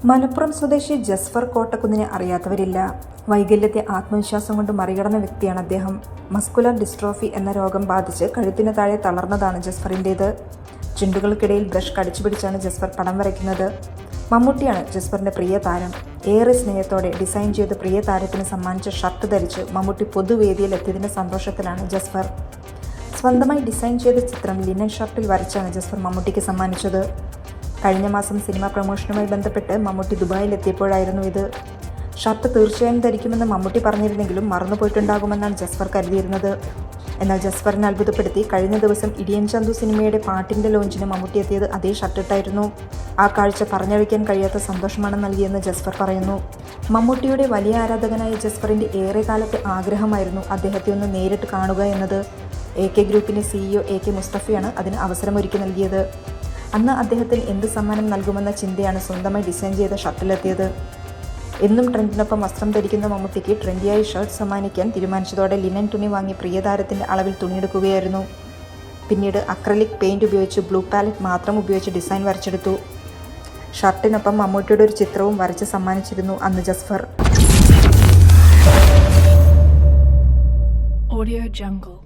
മലപ്പുറം സ്വദേശി ജസ്ഫർ കോട്ടക്കുന്നിനെ അറിയാത്തവരില്ല. വൈകല്യത്തെ ആത്മവിശ്വാസം കൊണ്ട് മറികടന്ന വ്യക്തിയാണ് അദ്ദേഹം. മസ്കുലർ ഡിസ്ട്രോഫി എന്ന രോഗം ബാധിച്ച് കഴുത്തിന് താഴെ തളർന്നതാണ് ജസ്ഫറിൻ്റേത്. ചുണ്ടുകൾക്കിടയിൽ ബ്രഷ് കടിച്ചു പിടിച്ചാണ് ജസ്ഫർ പടം വരയ്ക്കുന്നത്. മമ്മൂട്ടിയാണ് ജസ്ഫറിൻ്റെ പ്രിയ താരം. ഏറെ സ്നേഹത്തോടെ ഡിസൈൻ ചെയ്ത് പ്രിയ താരത്തിന് സമ്മാനിച്ച ഷർട്ട് ധരിച്ച് മമ്മൂട്ടി പൊതുവേദിയിൽ എത്തിയതിൻ്റെ സന്തോഷത്തിലാണ് ജസ്ഫർ. സ്വന്തമായി ഡിസൈൻ ചെയ്ത ചിത്രം ലിനൻ ഷർട്ടിൽ വരച്ചാണ് ജസ്ഫർ മമ്മൂട്ടിക്ക് സമ്മാനിച്ചത്. കഴിഞ്ഞ മാസം സിനിമാ പ്രൊമോഷനുമായി ബന്ധപ്പെട്ട് മമ്മൂട്ടി ദുബായിലെത്തിയപ്പോഴായിരുന്നു ഇത്. ഷർട്ട് തീർച്ചയായും ധരിക്കുമെന്ന് മമ്മൂട്ടി പറഞ്ഞിരുന്നെങ്കിലും മറന്നുപോയിട്ടുണ്ടാകുമെന്നാണ് ജസ്ഫർ കരുതിയിരുന്നത്. എന്നാൽ ജസ്ഫറിനെ അത്ഭുതപ്പെടുത്തി കഴിഞ്ഞ ദിവസം ഇടിയൻ ചന്തു സിനിമയുടെ പാട്ടിൻ്റെ ലോഞ്ചിന് മമ്മൂട്ടി എത്തിയത് അതേ ഷർട്ടിട്ടായിരുന്നു. ആ കാഴ്ച പറഞ്ഞറിയിക്കാൻ കഴിയാത്ത സന്തോഷമാണ് നൽകിയെന്ന് ജസ്ഫർ പറയുന്നു. മമ്മൂട്ടിയുടെ വലിയ ആരാധകനായ ജസ്ഫറിൻ്റെ ഏറെക്കാലത്തെ ആഗ്രഹമായിരുന്നു അദ്ദേഹത്തെ ഒന്ന് നേരിട്ട് കാണുക എന്നത്. AK ഗ്രൂപ്പിൻ്റെ CEO AK മുസ്തഫയാണ് അതിന് അവസരമൊരുക്കി നൽകിയത്. അന്ന് അദ്ദേഹത്തിന് എന്ത് സമ്മാനം നൽകുമെന്ന ചിന്തയാണ് സ്വന്തമായി ഡിസൈൻ ചെയ്ത ഷർട്ടിലെത്തിയത്. എന്നും ട്രെൻഡിനൊപ്പം വസ്ത്രം ധരിക്കുന്ന മമ്മൂട്ടിക്ക് ട്രെൻഡിയായി ഷർട്ട് സമ്മാനിക്കാൻ തീരുമാനിച്ചതോടെ ലിനൻ തുണി വാങ്ങി പ്രിയതാരത്തിൻ്റെ അളവിൽ തുണിയെടുക്കുകയായിരുന്നു. പിന്നീട് അക്രലിക് പെയിൻറ് ഉപയോഗിച്ച് ബ്ലൂ പാലറ്റ് മാത്രം ഉപയോഗിച്ച് ഡിസൈൻ വരച്ചെടുത്തു. ഷർട്ടിനൊപ്പം മമ്മൂട്ടിയുടെ ഒരു ചിത്രവും വരച്ച് സമ്മാനിച്ചിരുന്നു അന്ന് ജസ്ഫർ. Audio Jungle.